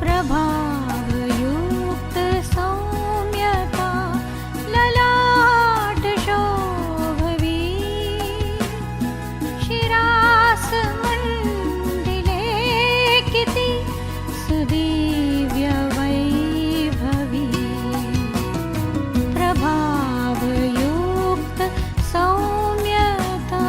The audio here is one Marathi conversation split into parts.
प्रभावयुक्त सौम्यता ललाट शोभवी शिरास मंडिले किती सुदिव्य वैभवी प्रभावयुक्त सौम्यता.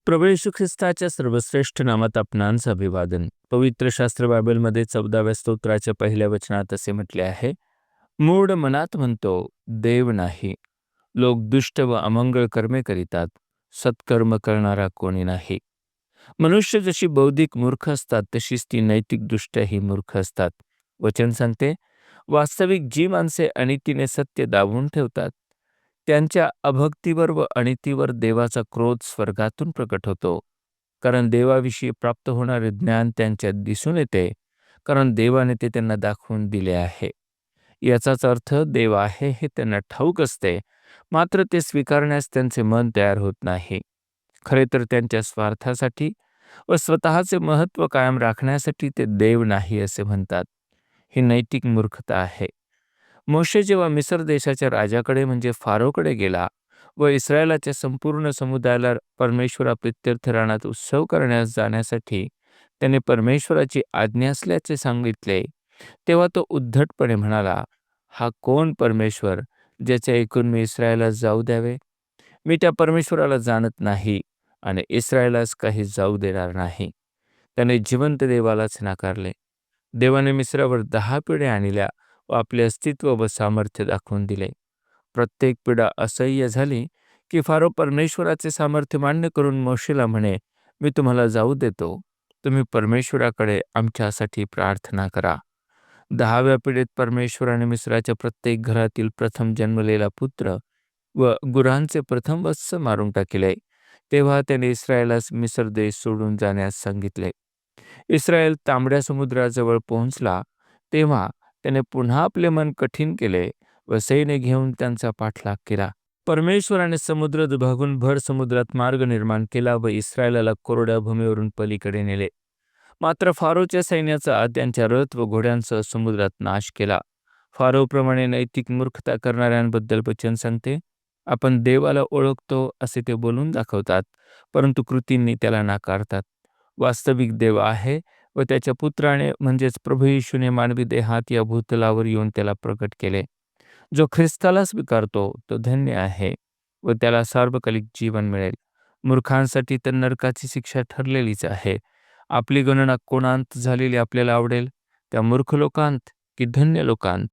प्रभू येशू ख्रिस्ताच्या सर्वश्रेष्ठ नामात आपणांचं अभिवादन. पवित्र शास्त्र बायबलमध्ये 14व्या स्तोत्राच्या पहिल्या वचनात असे म्हटले आहे, मूढ मनात म्हणतो देव नाही, लोक दुष्ट व अमंगळ कर्मे करीतात, सत्कर्म करणारा कोणी नाही. मनुष्य जशी बौद्धिक मूर्ख असतात तशीच ती नैतिकदृष्ट्याही मूर्ख असतात. वचन सांगते, वास्तविक जी माणसे अनितीने सत्य दाबून ठेवतात त्यांच्या अभक्तीवर व अनितीवर देवाचा क्रोध स्वर्गातून प्रकट होतो. कारण देवाविषयी प्राप्त होणारे ज्ञान त्यांच्यात दिसून येते, कारण देवाने ते त्यांना दाखवून दिले आहे. याचाच अर्थ देव आहे हे त्यांना ठाऊक असते, मात्र ते स्वीकारण्यास त्यांचे मन तयार होत नाही. खरे तर त्यांच्या स्वार्थासाठी व स्वतःचे महत्त्व कायम राखण्यासाठी ते देव नाही असे म्हणतात. ही नैतिक मूर्खता आहे. मोशे जेव्हा मिस्र देशाच्या राजाकडे म्हणजे फारोकडे गेला व इस्रायलाच्या संपूर्ण समुदायाला परमेश्वराप्रित्यर्थ रानात उत्सव करण्यास जाण्यासाठी त्याने परमेश्वराची आज्ञा असल्याचे सांगितले, तेव्हा तो उद्धटपणे म्हणाला, हा कोण परमेश्वर ज्याचे ऐकून मी इस्रायलास जाऊ द्यावे? मी त्या परमेश्वराला जाणत नाही आणि इस्रायलास काही जाऊ देणार नाही. त्याने जिवंत देवालाच नाकारले. देवाने मिस्रावर 10 पिढ्या आणल्या व आपले अस्तित्व व सामर्थ्य दाखवून दिले. प्रत्येक पिढा असह्य झाली की फारो परमेश्वराचे सामर्थ्य मान्य करून मोशेला म्हणे, मी तुम्हाला जाऊ देतो, तुम्ही परमेश्वराकडे आमच्यासाठी प्रार्थना करा. 10व्या पिढीत परमेश्वराने मिस्राच्या प्रत्येक घरातील प्रथम जन्मलेला पुत्र व गुरांचे प्रथम वत्स मारून टाकले. तेव्हा त्याने इस्रायलास मिस्र देश सोडून जाण्यास सांगितले. इस्रायल तांबड्या समुद्राजवळ पोहोचला तेव्हा त्याने पुन्हा आपले मन कठीण केले व सैन्य घेऊन त्यांचा पाठलाग केला. परमेश्वराने समुद्र दुभागून भर समुद्रात मार्ग निर्माण केला व इस्रायलाला कोरड्या भूमीवरून पलीकडे नेले. मात्र फारोच्या सैन्याचा त्यांच्या रथ व घोड्यांसह समुद्रात नाश केला. फारोप्रमाणे नैतिक मूर्खता करणाऱ्यांबद्दल वचन सांगते, आपण देवाला ओळखतो असे ते बोलून दाखवतात, परंतु कृतींनी त्याला नाकारतात. वास्तविक देव आहे व त्याच्या पुत्राने म्हणजेच प्रभू येशूने मानवी देहात या भूतलावर येऊन त्याला प्रकट केले. जो ख्रिस्ताला स्वीकारतो तो धन्य आहे व त्याला सार्वकालिक जीवन मिळेल. मूर्खांसाठी तर नरकाची शिक्षा ठरलेलीच आहे. आपली गणना कोणांत झालेली आपल्याला आवडेल, त्या मूर्ख लोकांत की धन्य लोकांत?